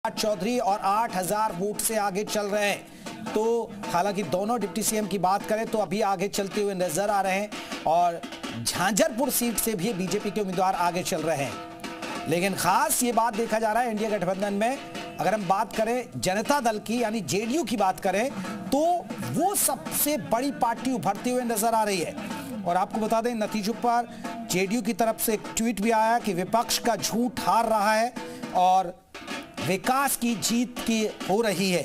चौधरी और 8000 वोट से आगे चल रहे हैं। तो हालांकि दोनों डिप्टी सीएम की बात करें तो अभी आगे चलते हुए नजर आ रहे हैं और झांझरपुर सीट से भी बीजेपी के उम्मीदवार आगे चल रहे हैं। लेकिन खास ये बात देखा जा रहा है इंडिया गठबंधन में, अगर हम बात करें जनता दल की यानी जेडीयू की बात करें तो वो सबसे बड़ी पार्टी उभरती हुई नजर आ रही है। और आपको बता दें नतीजों पर जेडीयू की तरफ से एक ट्वीट भी आया कि विपक्ष का झूठ हार रहा है और विकास की जीत की हो रही है।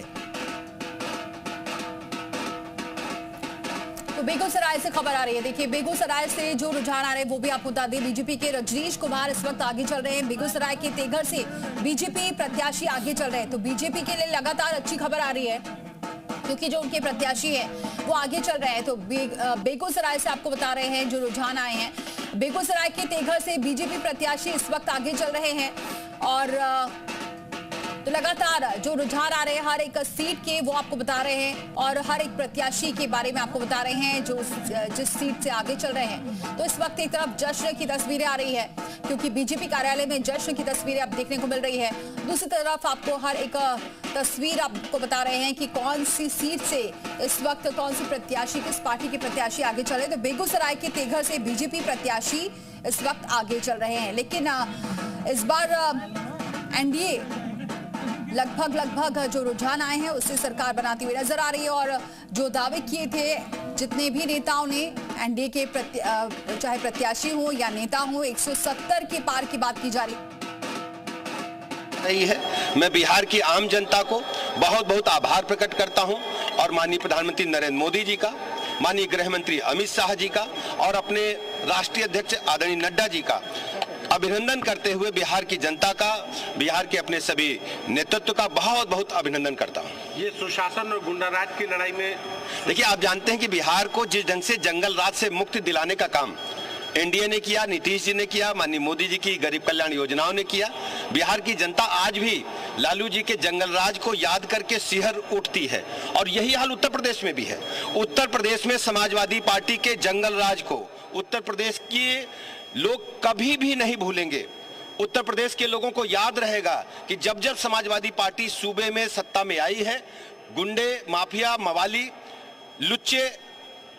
तो बेगूसराय से खबर आ रही है, देखिए बेगूसराय से जो रुझान आ रहे हैं वो भी आपको बता दें। बीजेपी के रजनीश कुमार इस वक्त आगे चल रहे हैं। बेगूसराय के तेघर से बीजेपी प्रत्याशी आगे चल रहे हैं। तो बीजेपी के लिए लगातार अच्छी खबर आ रही है क्योंकि जो उनके प्रत्याशी हैं वो आगे चल रहे हैं। तो बेगूसराय से आपको बता रहे हैं जो रुझान आए हैं, बेगूसराय के तेघर से बीजेपी प्रत्याशी इस वक्त आगे चल रहे हैं। और तो लगातार जो रुझान आ रहे हैं हर एक सीट के वो आपको बता रहे हैं और हर एक प्रत्याशी के बारे में आपको बता रहे हैं जो जिस सीट से आगे चल रहे हैं। तो इस वक्त एक तरफ जश्न की तस्वीरें आ रही है क्योंकि बीजेपी कार्यालय में जश्न की तस्वीरें अब देखने को मिल रही है। दूसरी तरफ आपको हर एक तस्वीर आपको बता रहे हैं कि कौन सी सीट से इस वक्त कौन सी प्रत्याशी किस पार्टी के प्रत्याशी आगे चल रहे हैं। तो बेगूसराय के तेघर से बीजेपी प्रत्याशी इस वक्त आगे चल रहे हैं। लेकिन इस बार एनडीए लगभग जो रुझान आए हैं उससे सरकार बनाती हुई नजर आ रही है। और जो दावे किए थे जितने भी नेताओं ने एनडीए के चाहे प्रत्याशी हो या नेता हो 170 के पार की बात की जा रही है। मैं बिहार की आम जनता को बहुत बहुत आभार प्रकट करता हूं और माननीय प्रधानमंत्री नरेंद्र मोदी जी का, माननीय गृह मंत्री अमित शाह जी का और अपने राष्ट्रीय अध्यक्ष आदरणीय नड्डा जी का अभिनंदन करते हुए बिहार की जनता का, बिहार के अपने सभी नेतृत्व का बहुत बहुत अभिनंदन करता हूं। ये सुशासन और गुंडाराज की लड़ाई में देखिए, आप जानते हैं कि बिहार को जिस ढंग से जंगल राज से मुक्ति दिलाने का काम एनडीए ने किया, नीतीश जी ने किया, माननीय मोदी जी की गरीब कल्याण योजनाओं ने किया, बिहार की जनता आज भी लालू जी के जंगल राज को याद करके सिहर उठती है। और यही हाल उत्तर प्रदेश में भी है। उत्तर प्रदेश में समाजवादी पार्टी के जंगल राज को उत्तर प्रदेश के लोग कभी भी नहीं भूलेंगे। उत्तर प्रदेश के लोगों को याद रहेगा कि जब जब समाजवादी पार्टी सूबे में सत्ता में आई है, गुंडे, माफिया, मवाली, लुच्चे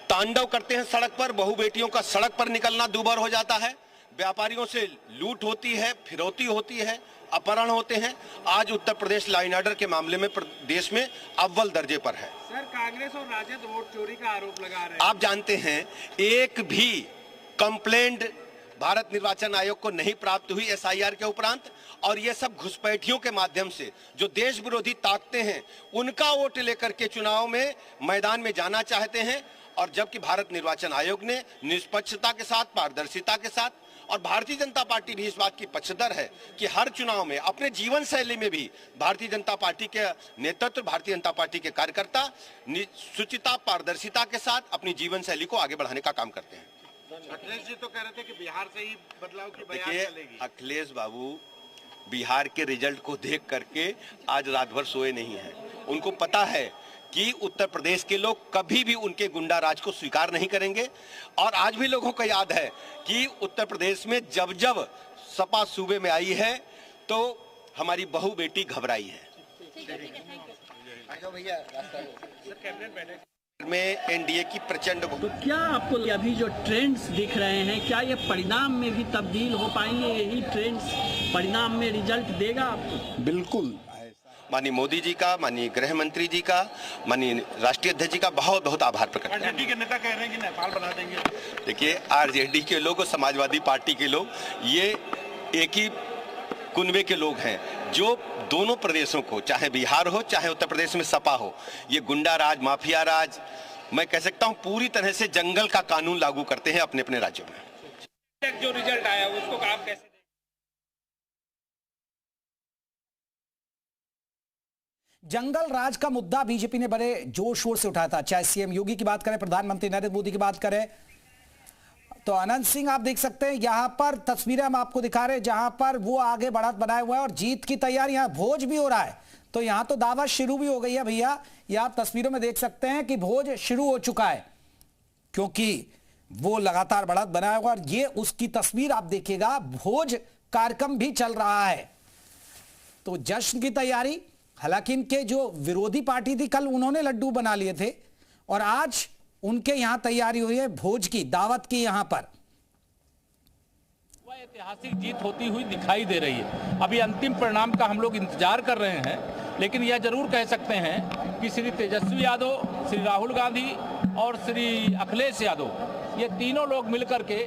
तांडव करते हैं सड़क पर, बहू बेटियों का सड़क पर निकलना दूभर हो जाता है, व्यापारियों से लूट होती है, फिरौती होती है, अपहरण होते हैं। आज Uttar Pradesh law and order के मामले में देश में अव्वल दर्जे पर है। सर, कांग्रेस और राजद वोट चोरी का आरोप लगा रहे हैं। आप जानते हैं एक भी कंप्लेंट भारत निर्वाचन आयोग को नहीं प्राप्त हुई एसआईआर के उपरांत, और ये सब घुसपैठियों के माध्यम से जो देश विरोधी ताकतें हैं उनका वोट लेकर के चुनाव में मैदान में जाना चाहते हैं। और जबकि भारत निर्वाचन आयोग ने निष्पक्षता के साथ, पारदर्शिता के साथ, और भारतीय जनता पार्टी भी इस बात की पक्षधर है कि हर चुनाव में अपने जीवन शैली में भी भारतीय जनता पार्टी के नेतृत्व, भारतीय जनता पार्टी के कार्यकर्ता शुचिता, पारदर्शिता के साथ अपनी जीवन शैली को आगे बढ़ाने का काम करते हैं। अखिलेश जी तो कह रहे थे कि बिहार से ही बदलाव की बयान चलेगी। अखिलेश बाबू बिहार के रिजल्ट को देख करके आज रात भर सोए नहीं हैं। उनको पता है कि उत्तर प्रदेश के लोग कभी भी उनके गुंडा राज को स्वीकार नहीं करेंगे। और आज भी लोगों को याद है कि उत्तर प्रदेश में जब जब सपा सूबे में आई है तो हमारी बहू बेटी घबराई है। में एनडीए की प्रचंड। तो क्या आपको अभी जो ट्रेंड्स दिख रहे हैं क्या ये परिणाम में भी तब्दील हो पाएंगे? यही ट्रेंड्स परिणाम में रिजल्ट देगा आपको? बिल्कुल। माननीय मोदी जी का, माननीय गृह मंत्री जी का, माननीय राष्ट्रीय अध्यक्ष जी का बहुत बहुत आभार प्रकट करते हैं। आरजेडी के नेता कह रहे हैं कि नेपाल बना देंगे। देखिए, आरजेडी के लोग और समाजवादी पार्टी के लोग ये एक ही कुनबे के लोग हैं जो दोनों प्रदेशों को, चाहे बिहार हो चाहे उत्तर प्रदेश में सपा हो, ये गुंडा राज, माफिया राज, मैं कह सकता हूं पूरी तरह से जंगल का कानून लागू करते हैं अपने अपने राज्यों में। जो रिजल्ट आया उसको आप कैसे? जंगल राज का मुद्दा बीजेपी ने बड़े जोर शोर से उठाया था, चाहे सीएम योगी की बात करें, प्रधानमंत्री नरेंद्र मोदी की बात करें। तो अनंत सिंह आप देख सकते हैं यहां पर तस्वीरें हम आपको दिखा रहे हैं जहां पर वो आगे बढ़त बनाए हुआ है और जीत की तैयारी, यहां भोज भी हो रहा है। तो यहां तो दावा शुरू भी हो गई है भैया, ये आप तस्वीरों में देख सकते हैं कि भोज शुरू हो चुका है क्योंकि वो लगातार बढ़त बनाया हुआ। और ये उसकी तस्वीर आप देखिएगा, भोज कार्यक्रम भी चल रहा है। तो जश्न की तैयारी, हालांकि इनके जो विरोधी पार्टी थी कल उन्होंने लड्डू बना लिए थे और आज उनके यहां तैयारी हुई है भोज की, दावत की। यहां पर वह ऐतिहासिक जीत होती हुई दिखाई दे रही है। अभी अंतिम परिणाम का हम लोग इंतजार कर रहे हैं, लेकिन यह जरूर कह सकते हैं कि श्री तेजस्वी यादव, श्री राहुल गांधी और श्री अखिलेश यादव, ये तीनों लोग मिलकर के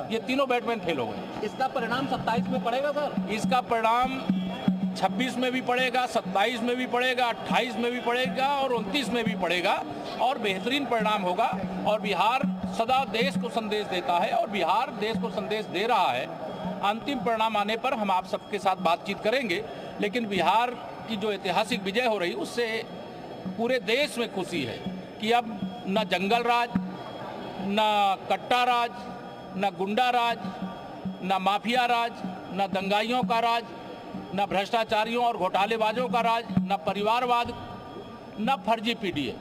ये तीनों बैटमैन फेल हो गए। इसका परिणाम 27 में पड़ेगा सर? इसका परिणाम 26 में भी पड़ेगा, 27 में भी पड़ेगा, 28 में भी पड़ेगा और 29 में भी पड़ेगा और बेहतरीन परिणाम होगा। और बिहार सदा देश को संदेश देता है और बिहार देश को संदेश दे रहा है। अंतिम परिणाम आने पर हम आप सबके साथ बातचीत करेंगे, लेकिन बिहार की जो ऐतिहासिक विजय हो रही उससे पूरे देश में खुशी है कि अब न जंगल राज, न कट्टा राज, न गुंडा राज, न माफिया राज, न दंगाइयों का राज, न भ्रष्टाचारियों और घोटालेबाजों का राज, न परिवारवाद, न फर्जी पीडीए,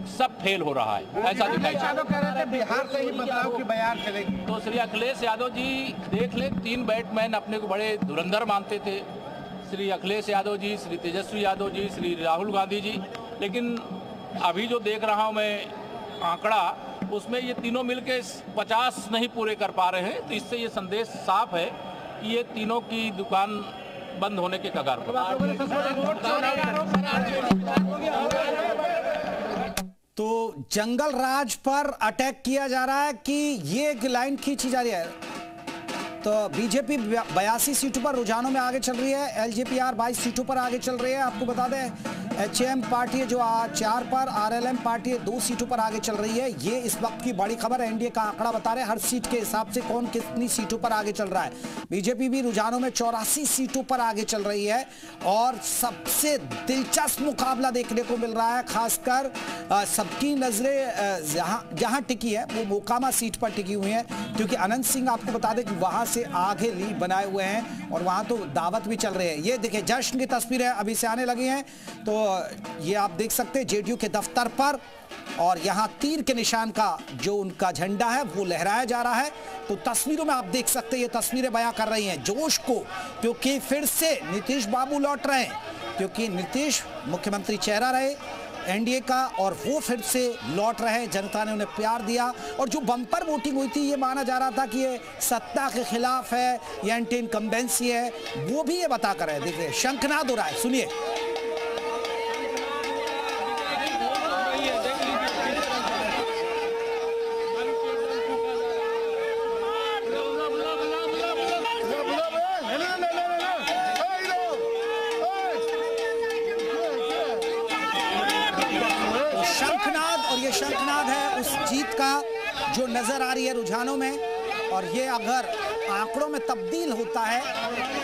सब फेल हो रहा है, ऐसा दिखाई यादव कह रहे थे बिहार से ही बदलाव की बयार चलेगी। तो श्री अखिलेश यादव जी देख ले, 3 बैटमैन अपने को बड़े धुरंधर मानते थे, श्री अखिलेश यादव जी, श्री तेजस्वी यादव जी, श्री राहुल गांधी जी, लेकिन अभी जो देख रहा हूं मैं आंकड़ा, उसमें ये तीनों मिलके 50 नहीं पूरे कर पा रहे हैं। तो इससे ये संदेश साफ है कि ये तीनों की दुकान बंद होने के कगार पर। तो जंगल राज पर अटैक किया जा रहा है कि ये एक लाइन खींची जा रही है। तो बीजेपी 82 सीटों पर रुझानों में आगे चल रही है, एलजेपीआर 22 सीटों पर आगे चल रही है। आपको बता दें एचएम पार्टी है जो 4 पर, आरएलएम पार्टी 2 सीटों पर आगे चल रही है। ये इस वक्त की बड़ी खबर है, एनडीए का आंकड़ा बता रहे हैं हर सीट के हिसाब से कौन कितनी सीटों पर आगे चल रहा है। बीजेपी भी रुझानों में 84 सीटों पर आगे चल रही है और सबसे दिलचस्प मुकाबला देखने को मिल रहा है। खासकर सबकी नजरें जहां टिकी है वो मोकामा सीट पर टिकी हुई है, क्योंकि अनंत सिंह आपको बता दें कि वहां से आगे लीड बनाए हुए हैं और वहां तो दावत भी चल रही है। ये देखिए जश्न की तस्वीरें अभी से आने लगी हैं, तो ये आप देख सकते हैं जेडीयू के दफ्तर पर, और यहां तीर के निशान का जो उनका झंडा है वो लहराया जा रहा है। तो तस्वीरों में आप देख सकते हैं, ये तस्वीरें बयां कर रही हैं जोश को, क्योंकि फिर से नीतीश बाबू लौट रहे हैं, क्योंकि नीतीश मुख्यमंत्री चेहरा रहे एनडीए का और वो फिर से लौट रहे हैं। जनता ने उन्हें प्यार दिया और जो बम्पर वोटिंग हुई थी, ये माना जा रहा था कि ये सत्ता के खिलाफ है या एंटी इनकम्बेंसी है, वो भी ये बता कर रहे हैं। देखिए शंखनाद हो रहा है, सुनिए। ये शंखनाद है उस जीत का जो नजर आ रही है रुझानों में, और ये अगर आंकड़ों में तब्दील होता है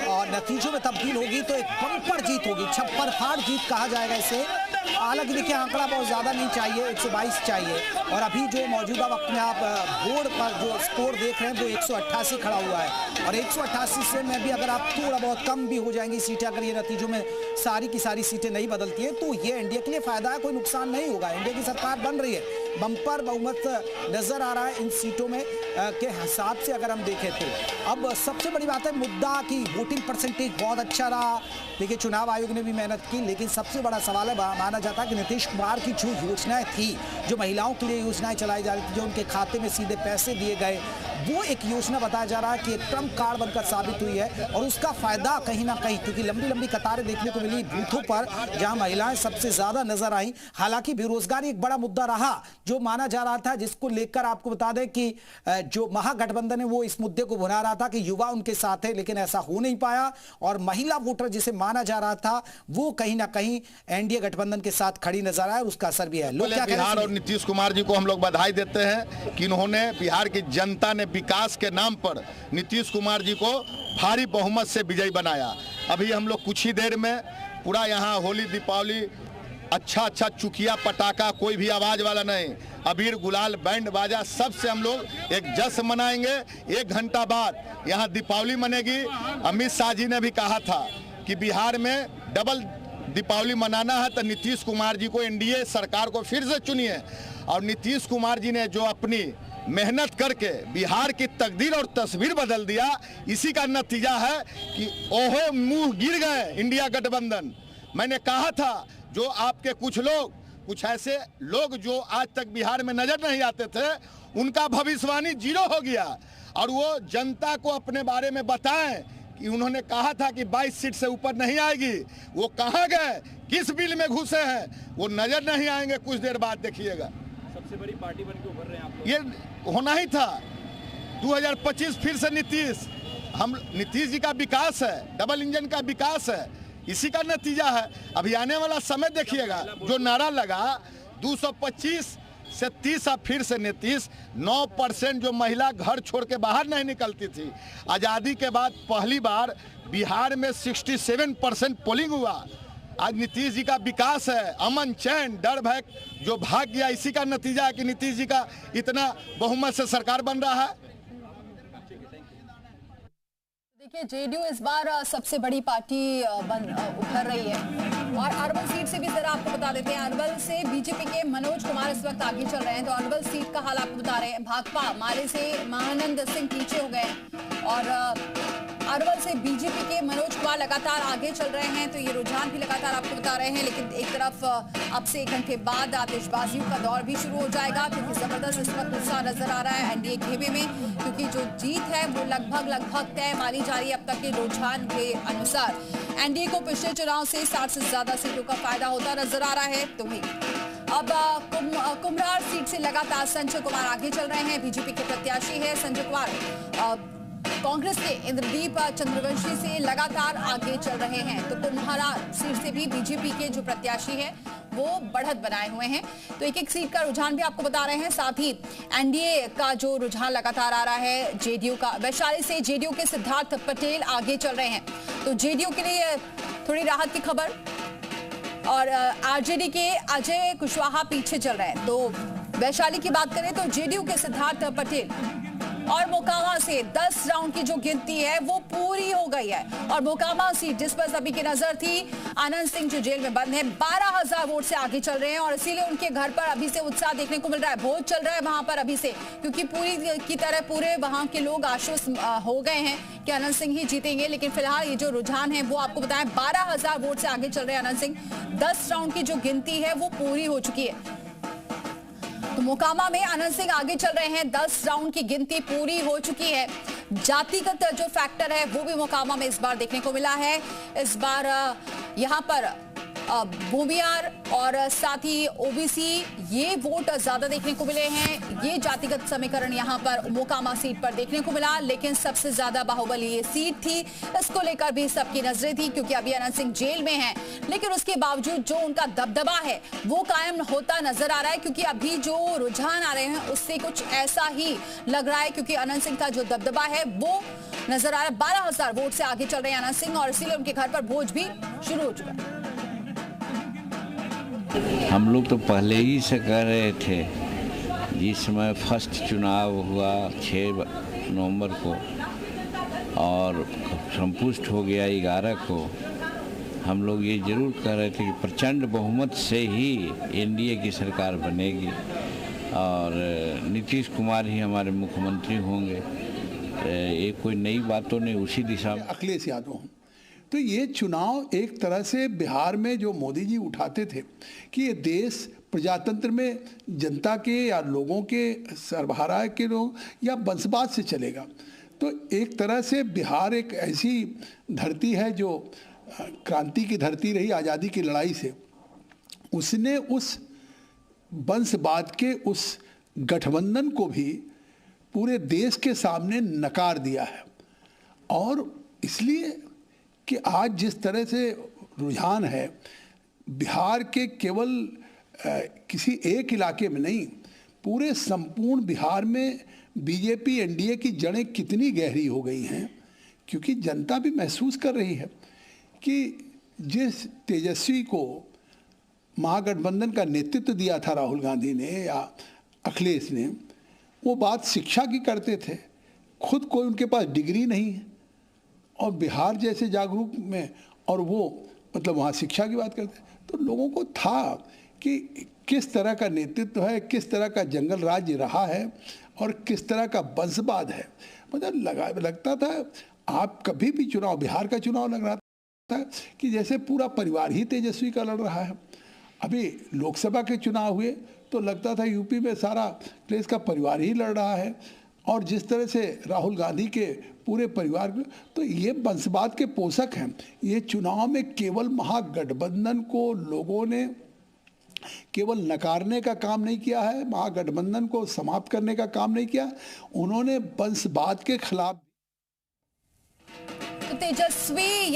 और नतीजों में तब्दील होगी तो एक बम्पर जीत होगी, छप्पर फाड़ जीत कहा जाएगा इसे। हालांकि देखिए आंकड़ा बहुत ज़्यादा नहीं चाहिए, 122 चाहिए, और अभी जो मौजूदा वक्त में आप बोर्ड पर जो स्कोर देख रहे हैं वो 188 खड़ा हुआ है, और 188 से में भी अगर आप थोड़ा बहुत कम भी हो जाएंगी सीटें, अगर ये नतीजों में सारी की सारी सीटें नहीं बदलती हैं, तो ये एनडीए के लिए फायदा है, कोई नुकसान नहीं होगा। एनडीए की सरकार बन रही है, बम्पर बहुमत नजर आ रहा है इन सीटों में के हिसाब से अगर हम देखें तो। अब सबसे बड़ी बात है मुद्दा कि वोटिंग परसेंटेज बहुत अच्छा रहा। देखिए चुनाव आयोग ने भी मेहनत की, लेकिन सबसे बड़ा सवाल है, माना जाता है कि नीतीश कुमार की जो योजनाएं थी, जो महिलाओं के लिए योजनाएं चलाई जा रही थी, जो उनके खाते में सीधे पैसे दिए गए, वो एक योजना बताया जा रहा है कि एक ट्रम्प कार्ड बनकर साबित हुई है, और उसका फायदा कहीं ना कहीं, क्योंकि लंबी लंबी कतारें देखने को मिली बूथों पर जहां महिलाएं सबसे ज्यादा नजर आई। हालांकि बेरोजगारी एक बड़ा मुद्दा रहा जो माना जा रहा था, जिसको लेकर आपको बता दें कि जो महागठबंधन है वो इस मुद्दे को भुना रहा था कि युवा उनके साथ है, लेकिन ऐसा हो नहीं पाया, और महिला वोटर जिसे माना जा रहा था वो कहीं ना कहीं एनडीए गठबंधन के साथ खड़ी नजर आया, और उसका असर भी है। लोग क्या कह रहे हैं? बिहार और नीतीश कुमार जी को हम लोग बधाई देते हैं कि इन्होंने, बिहार की जनता ने विकास के नाम पर नीतीश कुमार जी को भारी बहुमत से विजयी बनाया। अभी हम लोग कुछ ही देर में पूरा यहाँ होली दीपावली अच्छा चुकिया पटाखा, कोई भी आवाज वाला नहीं, अबीर गुलाल बैंड बाजा सबसे हम लोग एक जश्न मनाएंगे। 1 घंटा बाद यहाँ दीपावली मनेगी। अमित शाह जी ने भी कहा था कि बिहार में डबल दीपावली मनाना है तो नीतीश कुमार जी को, एनडीए सरकार को फिर से चुनिए। और नीतीश कुमार जी ने जो अपनी मेहनत करके बिहार की तकदीर और तस्वीर बदल दिया। इसी का नतीजा है कि ओहे मुंह गिर गए इंडिया गठबंधन। मैंने कहा था जो आपके कुछ ऐसे लोग जो आज तक बिहार में नजर नहीं आते थे, उनका भविष्यवाणी जीरो हो गया। और वो जनता को अपने बारे में बताएं कि उन्होंने कहा था कि 22 सीट से ऊपर नहीं आएगी, वो कहाँ गए, किस बिल में घुसे हैं, वो नजर नहीं आएंगे। कुछ देर बाद देखिएगा सबसे बड़ी पार्टी बन के उभर रहे हैं आप लोग। ये होना ही था। 2025 फिर से नीतीश जी का विकास है, डबल इंजन का विकास है, इसी का नतीजा है। अभी आने वाला समय देखिएगा, जो नारा लगा 225 से 30, अब फिर से नीतीश। 9% जो महिला घर छोड़ के बाहर नहीं निकलती थी, आज़ादी के बाद पहली बार बिहार में 67% पोलिंग हुआ। आज नीतीश जी का विकास है, अमन चैन डर भय जो भाग गया, इसी का नतीजा है कि नीतीश जी का इतना बहुमत से सरकार बन रहा है। देखिए, जेडीयू इस बार सबसे बड़ी पार्टी उभर रही है। और अरवल सीट से भी जरा आपको बता देते हैं, अरवल से बीजेपी के मनोज कुमार इस वक्त आगे चल रहे हैं। तो अरवल सीट का हाल आपको बता रहे हैं। भाकपा माले से महानंद सिंह पीछे हो गए और अरवल से बीजेपी के मनोज कुमार लगातार आगे चल रहे हैं। तो ये रुझान भी लगातार आपको बता रहे हैं। लेकिन एक तरफ अब से 1 घंटे बाद आतिशबाजियों का दौर भी शुरू हो जाएगा, क्योंकि जबरदस्त इस वक्त उत्साह नजर आ रहा है एनडीए खेमे में, क्योंकि जो जीत है वो लगभग तय मानी जा रही है अब तक के रुझान के अनुसार। एनडीए को पिछले चुनाव से 60 से ज्यादा सीटों का फायदा होता नजर आ रहा है। तो भी अब कुम्हरार सीट से लगातार संजय कुमार आगे चल रहे हैं। बीजेपी के प्रत्याशी है संजय कुमार। कांग्रेस के इंद्रदीप चंद्रवंशी से लगातार आगे चल रहे हैं। तो कुम्हरार सीट से भी बीजेपी के जो प्रत्याशी है वो बढ़त बनाए हुए हैं। तो एक सीट का रुझान भी आपको बता रहे हैं। साथ ही एनडीए का जो रुझान लगातार आ रहा है जेडीयू का, वैशाली से जेडीयू के सिद्धार्थ पटेल आगे चल रहे हैं। तो जेडीयू के लिए थोड़ी राहत की खबर। और आरजेडी के अजय कुशवाहा पीछे चल रहे हैं। तो वैशाली की बात करें तो जेडीयू के सिद्धार्थ पटेल और मोकामा से 10 राउंड की जो गिनती है वो पूरी हो गई है। और मोकामा सीट जिस पर सभी की नजर थी, आनंद सिंह जो जेल में बंद है, 12,000 वोट से आगे चल रहे हैं। और इसीलिए उनके घर पर अभी से उत्साह देखने को मिल रहा है। भोज चल रहा है वहां पर अभी से, क्योंकि पूरी की तरह पूरे वहां के लोग आश्वस्त हो गए हैं कि आनंद सिंह ही जीतेंगे। लेकिन फिलहाल ये जो रुझान है वो आपको बताएं, 12,000 वोट से आगे चल रहे हैं आनंद सिंह। 10 राउंड की जो गिनती है वो पूरी हो चुकी है। तो मोकामा में आनंद सिंह आगे चल रहे हैं, 10 राउंड की गिनती पूरी हो चुकी है। जातिगत जो फैक्टर है वो भी मोकामा में इस बार देखने को मिला है। इस बार यहां पर भूमियार और साथ ही ओबीसी ये वोट ज्यादा देखने को मिले हैं। ये जातिगत समीकरण यहां पर मोकामा सीट पर देखने को मिला। लेकिन सबसे ज्यादा बाहुबली ये सीट थी, इसको लेकर भी सबकी नजरें थी, क्योंकि अभी आनंद सिंह जेल में हैं। लेकिन उसके बावजूद जो उनका दबदबा है वो कायम होता नजर आ रहा है, क्योंकि अभी जो रुझान आ रहे हैं उससे कुछ ऐसा ही लग रहा है, क्योंकि आनंद सिंह का जो दबदबा है वो नजर आ रहा है। 12,000 वोट से आगे चल रहे हैं आनंद सिंह और इसीलिए उनके घर पर भोज भी शुरू हो चुका है। हम लोग तो पहले ही से कह रहे थे, जिस समय फर्स्ट चुनाव हुआ 6 नवंबर को और संपुष्ट हो गया 11 को, हम लोग ये जरूर कह रहे थे कि प्रचंड बहुमत से ही एनडीए की सरकार बनेगी और नीतीश कुमार ही हमारे मुख्यमंत्री होंगे। ये कोई नई बातों ने उसी दिशा में। अखिलेश यादव हूँ। तो ये चुनाव एक तरह से बिहार में जो मोदी जी उठाते थे कि ये देश प्रजातंत्र में जनता के या लोगों के सरबराह के लोग या वंशवाद से चलेगा, तो एक तरह से बिहार एक ऐसी धरती है जो क्रांति की धरती रही आज़ादी की लड़ाई से, उसने उस वंशवाद के उस गठबंधन को भी पूरे देश के सामने नकार दिया है। और इसलिए कि आज जिस तरह से रुझान है बिहार के केवल किसी एक इलाके में नहीं, पूरे संपूर्ण बिहार में बीजेपी एनडीए की जड़ें कितनी गहरी हो गई हैं, क्योंकि जनता भी महसूस कर रही है कि जिस तेजस्वी को महागठबंधन का नेतृत्व दिया था राहुल गांधी ने या अखिलेश ने, वो बात शिक्षा की करते थे, खुद कोई उनके पास डिग्री नहीं है और बिहार जैसे जागरूक में, और वो मतलब वहाँ शिक्षा की बात करते, तो लोगों को था कि किस तरह का नेतृत्व है, किस तरह का जंगल राज रहा है और किस तरह का वंशवाद है। मतलब लगता था आप कभी भी चुनाव, बिहार का चुनाव लग रहा था कि जैसे पूरा परिवार ही तेजस्वी का लड़ रहा है। अभी लोकसभा के चुनाव हुए तो लगता था यूपी में सारा देश का परिवार ही लड़ रहा है, और जिस तरह से राहुल गांधी के पूरे परिवार, तो ये वंशवाद के पोषक हैं। ये चुनाव में केवल महागठबंधन को लोगों ने केवल नकारने का काम नहीं किया है, महागठबंधन को समाप्त करने का काम नहीं किया, उन्होंने वंशवाद के खिलाफ तेजस्वी